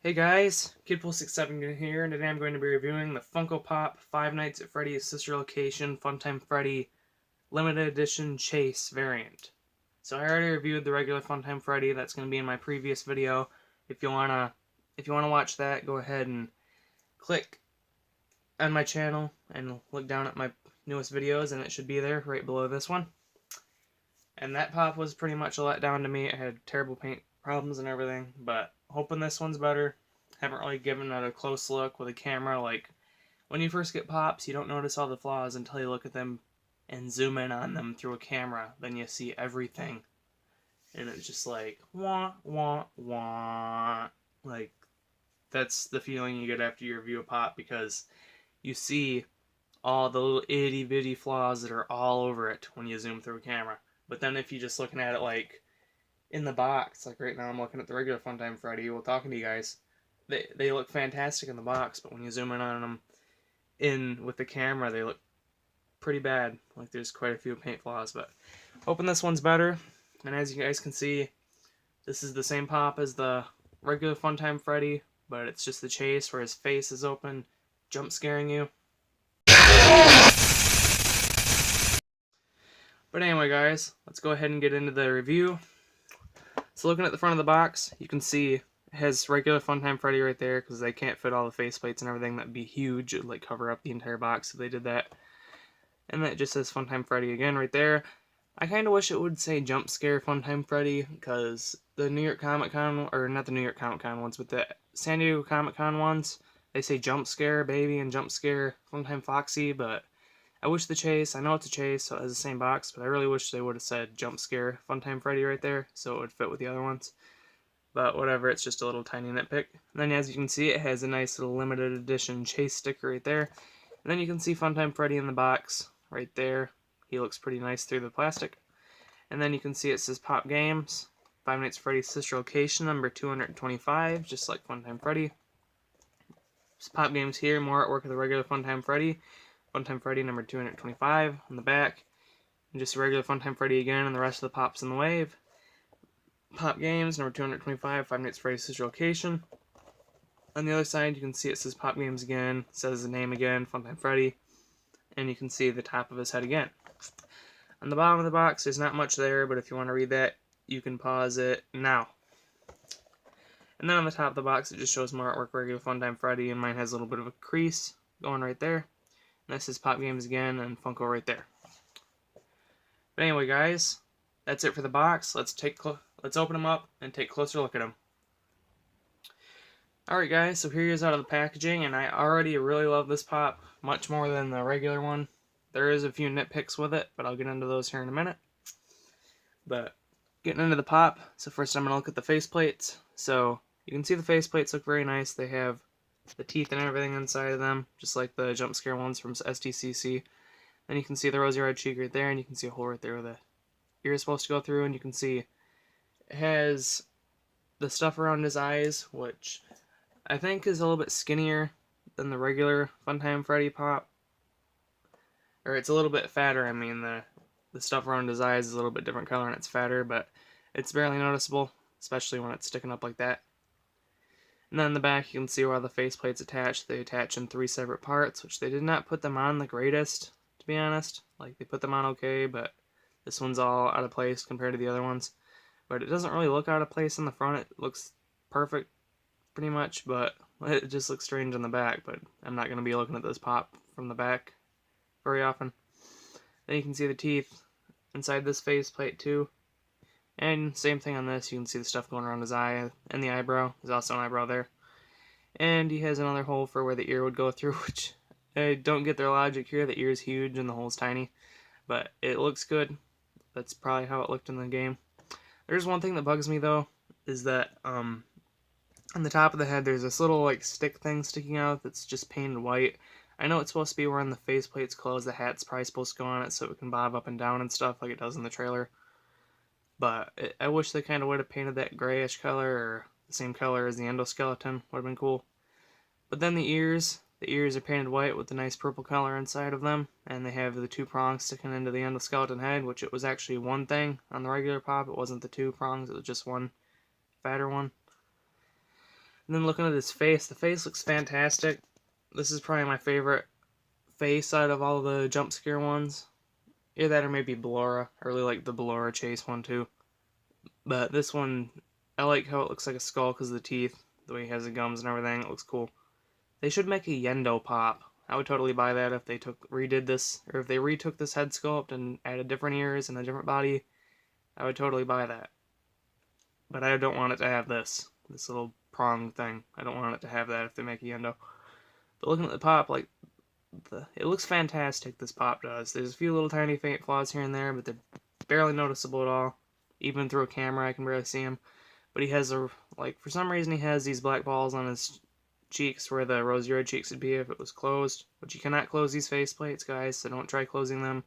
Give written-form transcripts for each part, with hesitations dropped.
Hey guys, Kidpool67 here, and today I'm going to be reviewing the Funko Pop Five Nights at Freddy's Sister Location Funtime Freddy Limited Edition Chase variant. So I already reviewed the regular Funtime Freddy. That's going to be in my previous video. If you wanna watch that, go ahead and click on my channel and look down at my newest videos, and it should be there right below this one. And that pop was pretty much a letdown to me. I had terrible paint problems and everything, but hoping this one's better. Haven't really given it a close look with a camera. Like, when you first get pops, you don't notice all the flaws until you look at them and zoom in on them through a camera. Then you see everything. And it's just like, wah, wah, wah. Like, that's the feeling you get after you review a pop, because you see all the little itty bitty flaws that are all over it when you zoom through a camera. But then if you're just looking at it like in the box, like right now I'm looking at the regular Funtime Freddy while talking to you guys, they look fantastic in the box, but when you zoom in on them in with the camera, they look pretty bad. Like, there's quite a few paint flaws, but hoping this one's better. And as you guys can see, this is the same pop as the regular Funtime Freddy, but it's just the chase where his face is open, jump scaring you. But anyway, guys, let's go ahead and get into the review. So looking at the front of the box, you can see it has regular Funtime Freddy right there, because they can't fit all the faceplates and everything. That'd be huge. It would like cover up the entire box if they did that. And then it just says Funtime Freddy again right there. I kind of wish it would say Jump Scare Funtime Freddy, because the New York Comic Con, or not the New York Comic Con ones, but the San Diego Comic Con ones, they say Jump Scare Baby and Jump Scare Funtime Foxy, but I wish the chase, I know it's a chase, so it has the same box, but I really wish they would have said Jump Scare Funtime Freddy right there, so it would fit with the other ones. But whatever, it's just a little tiny nitpick. And then as you can see, it has a nice little limited edition chase sticker right there. And then you can see Funtime Freddy in the box right there. He looks pretty nice through the plastic. And then you can see it says Pop Games, Five Nights at Freddy's Sister Location, number 225, just like Funtime Freddy. There's Pop Games here, more artwork of the regular Funtime Freddy. Funtime Freddy number 225 on the back. And just a regular Funtime Freddy again, and the rest of the pops in the wave. Pop Games number 225, Five Nights at Freddy's Sister Location. On the other side, you can see it says Pop Games again, it says the name again, Funtime Freddy, and you can see the top of his head again. On the bottom of the box, there's not much there, but if you want to read that, you can pause it now. And then on the top of the box, it just shows more artwork regular Funtime Freddy, and mine has a little bit of a crease going right there. And this is Pop Games again, and Funko right there. But anyway, guys, that's it for the box. Let's open them up and take a closer look at them. Alright guys, so here he is out of the packaging, and I already really love this pop, much more than the regular one. There is a few nitpicks with it, but I'll get into those here in a minute. But getting into the pop, so first I'm going to look at the faceplates. So you can see the faceplates look very nice. They have the teeth and everything inside of them, just like the jump scare ones from STCC. Then you can see the rosy red cheek right there, and you can see a hole right there where the ear is supposed to go through, and you can see it has the stuff around his eyes, which I think is a little bit skinnier than the regular Funtime Freddy pop. Or it's a little bit fatter. I mean, the stuff around his eyes is a little bit different color and it's fatter, but it's barely noticeable, especially when it's sticking up like that. And then in the back, you can see where the faceplates attach. They attach in 3 separate parts, which they did not put them on the greatest, to be honest. Like, they put them on okay, but this one's all out of place compared to the other ones. But it doesn't really look out of place in the front. It looks perfect, pretty much, but it just looks strange on the back. But I'm not going to be looking at this pop from the back very often. Then you can see the teeth inside this faceplate too. And same thing on this, you can see the stuff going around his eye and the eyebrow. There's also an eyebrow there. And he has another hole for where the ear would go through, which I don't get their logic here. The ear's huge and the hole's tiny. But it looks good. That's probably how it looked in the game. There's one thing that bugs me though, is that on the top of the head there's this little like stick thing sticking out that's just painted white. I know it's supposed to be where the faceplate's closed, the hat's probably supposed to go on it so it can bob up and down and stuff like it does in the trailer. But I wish they kind of would have painted that grayish color, or the same color as the endoskeleton. Would have been cool. But then the ears are painted white with the nice purple color inside of them, and they have the 2 prongs sticking into the endoskeleton head, which it was actually one thing on the regular pop. It wasn't the 2 prongs, it was just one fatter one. And then looking at his face, the face looks fantastic. This is probably my favorite face out of all the jump scare ones. Either that or maybe Ballora. I really like the Ballora chase one too. But this one, I like how it looks like a skull because of the teeth. The way he has the gums and everything, it looks cool. They should make a Yendo pop. I would totally buy that if they redid this, or if they retook this head sculpt and added different ears and a different body. I would totally buy that. But I don't want it to have this little prong thing. I don't want it to have that if they make a Yendo. But looking at the pop, like, it looks fantastic, this pop does. There's a few little tiny faint flaws here and there, but they're barely noticeable at all. Even through a camera, I can barely see them. But he has for some reason he has these black balls on his cheeks where the rosy red cheeks would be if it was closed. But you cannot close these faceplates, guys, so don't try closing them,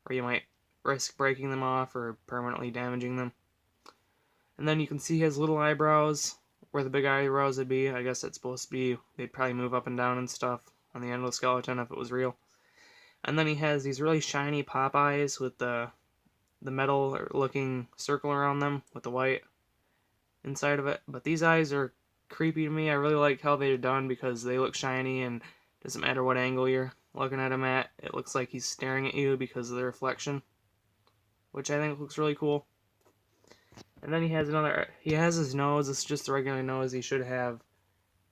or you might risk breaking them off or permanently damaging them. And then you can see his little eyebrows where the big eyebrows would be. I guess that's supposed to be, they'd probably move up and down and stuff on the end of the skeleton if it was real. And then he has these really shiny pop eyes with the metal looking circle around them with the white inside of it. But these eyes are creepy to me. I really like how they're done because they look shiny, and doesn't matter what angle you're looking at him at, it looks like he's staring at you because of the reflection, which I think looks really cool. And then he has his nose. It's just the regular nose he should have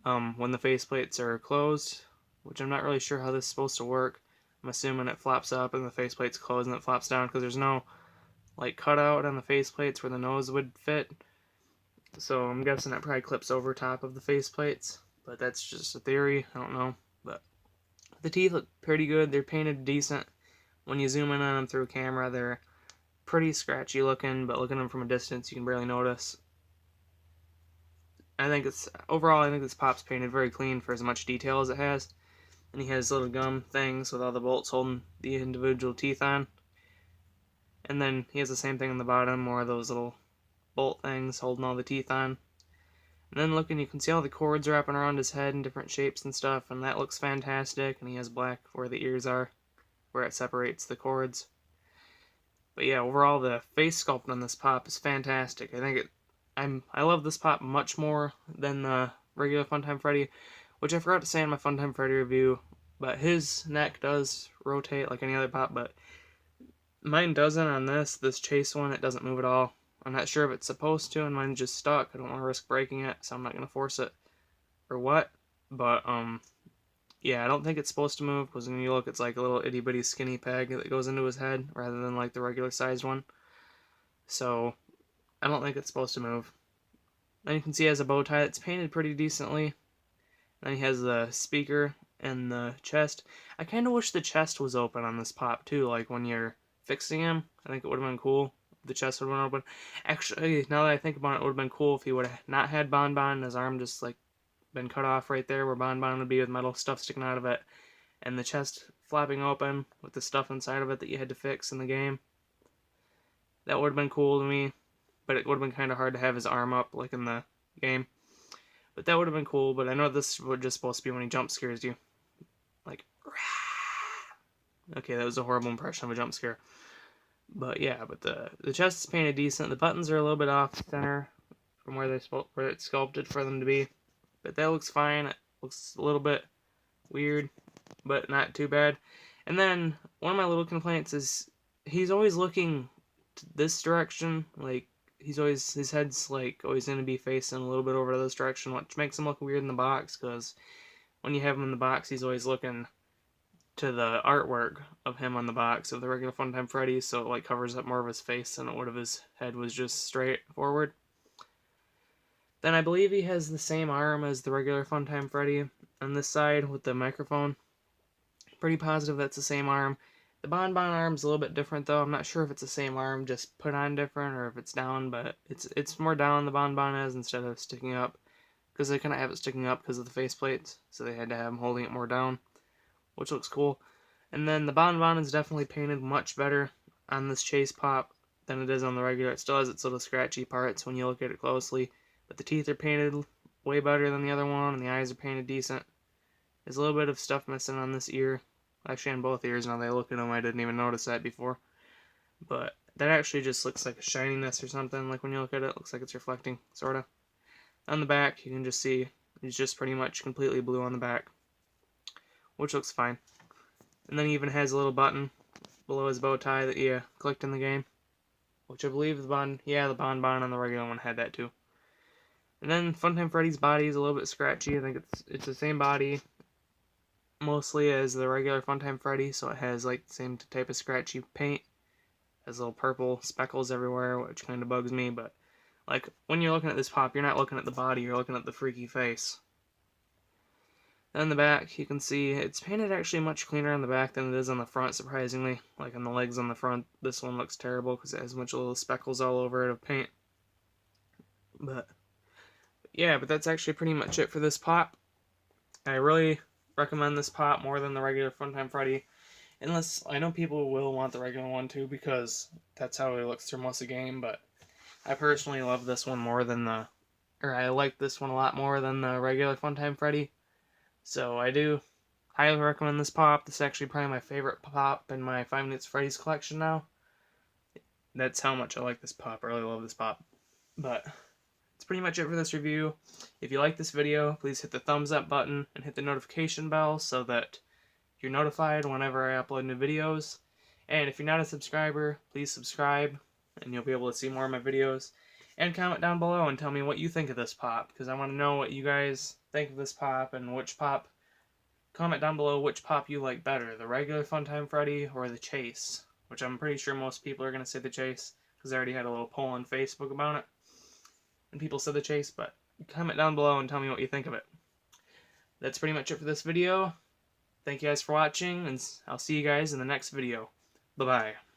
when the faceplates are closed, which I'm not really sure how this is supposed to work. I'm assuming it flops up and the faceplate's closed and it flops down because there's no like cutout on the faceplates where the nose would fit. So I'm guessing it probably clips over top of the faceplates, but that's just a theory. I don't know. But the teeth look pretty good. They're painted decent. When you zoom in on them through a camera, they're pretty scratchy looking, but looking at them from a distance, you can barely notice. I think this pop's painted very clean for as much detail as it has. And he has little gum things with all the bolts holding the individual teeth on. And then he has the same thing on the bottom, more of those little bolt things holding all the teeth on. And then looking, you can see all the cords wrapping around his head in different shapes and stuff, and that looks fantastic. And he has black where the ears are, where it separates the cords. But yeah, overall the face sculpt on this pop is fantastic. I love this pop much more than the regular Funtime Freddy, which I forgot to say in my Funtime Freddy review. But his neck does rotate like any other pop, but mine doesn't on this chase one. It doesn't move at all. I'm not sure if it's supposed to, and mine's just stuck. I don't want to risk breaking it, so I'm not going to force it or what. But, yeah, I don't think it's supposed to move, because when you look, it's like a little itty-bitty skinny peg that goes into his head, rather than like the regular-sized one. So, I don't think it's supposed to move. Then you can see he has a bow tie that's painted pretty decently. Then he has the speaker and the chest. I kind of wish the chest was open on this pop, too, like when you're fixing him. I think it would have been cool. The chest would have been open. Actually, now that I think about it, it would have been cool if he would have not had Bonbon and his arm just like been cut off right there where Bonbon would be with metal stuff sticking out of it, and the chest flapping open with the stuff inside of it that you had to fix in the game. That would have been cool to me, but it would have been kind of hard to have his arm up like in the game. But that would have been cool, but I know this was just supposed to be when he jump scares you. Like, okay, that was a horrible impression of a jump scare. But yeah, but the chest is painted decent. The buttons are a little bit off center from where it's sculpted for them to be. But that looks fine. It looks a little bit weird, but not too bad. And then one of my little complaints is he's always looking to this direction. Like his head's like always going to be facing a little bit over to this direction, which makes him look weird in the box. Because when you have him in the box, he's always looking to the artwork of him on the box of the regular Funtime Freddy, so it like covers up more of his face than it would if his head was just straight forward. Then I believe he has the same arm as the regular Funtime Freddy on this side with the microphone. Pretty positive that's the same arm. The Bonbon arm's a little bit different though. I'm not sure if it's the same arm, just put on different, or if it's down, but it's more down the Bonbon is instead of sticking up. Because they kind of have it sticking up because of the faceplates, so they had to have him holding it more down, which looks cool. And then the Bonbon is definitely painted much better on this chase pop than it is on the regular. It still has its little scratchy parts when you look at it closely, but the teeth are painted way better than the other one, and the eyes are painted decent. There's a little bit of stuff missing on this ear. Actually, on both ears, now that I look at them, I didn't even notice that before. But that actually just looks like a shininess or something, like when you look at it, it looks like it's reflecting, sort of. On the back, you can just see he's just pretty much completely blue on the back, which looks fine. And then he even has a little button below his bow tie that you clicked in the game, which I believe the bonbon on the regular one had that too. And then Funtime Freddy's body is a little bit scratchy. I think it's the same body mostly as the regular Funtime Freddy, so it has like the same type of scratchy paint. It has little purple speckles everywhere, which kind of bugs me, but like when you're looking at this pop, you're not looking at the body, you're looking at the freaky face. Then in the back, you can see it's painted actually much cleaner on the back than it is on the front, surprisingly. Like on the legs on the front, this one looks terrible because it has a bunch of little speckles all over it of paint. But yeah, but that's actually pretty much it for this pop. I really recommend this pop more than the regular Funtime Freddy. Unless, I know people will want the regular one too because that's how it looks through most of the game, but I personally love this one more than I like this one a lot more than the regular Funtime Freddy. So I do highly recommend this pop. This is actually probably my favorite pop in my 5 Minutes Freddy's collection now. That's how much I like this pop. I really love this pop. But that's pretty much it for this review. If you like this video, please hit the thumbs up button and hit the notification bell so that you're notified whenever I upload new videos. And if you're not a subscriber, please subscribe and you'll be able to see more of my videos. And comment down below and tell me what you think of this pop, because I want to know what you guys think of this pop and which pop. Comment down below which pop you like better, the regular Funtime Freddy or the Chase, which I'm pretty sure most people are going to say the Chase, because I already had a little poll on Facebook about it, and people said the Chase, but comment down below and tell me what you think of it. That's pretty much it for this video. Thank you guys for watching, and I'll see you guys in the next video. Bye-bye.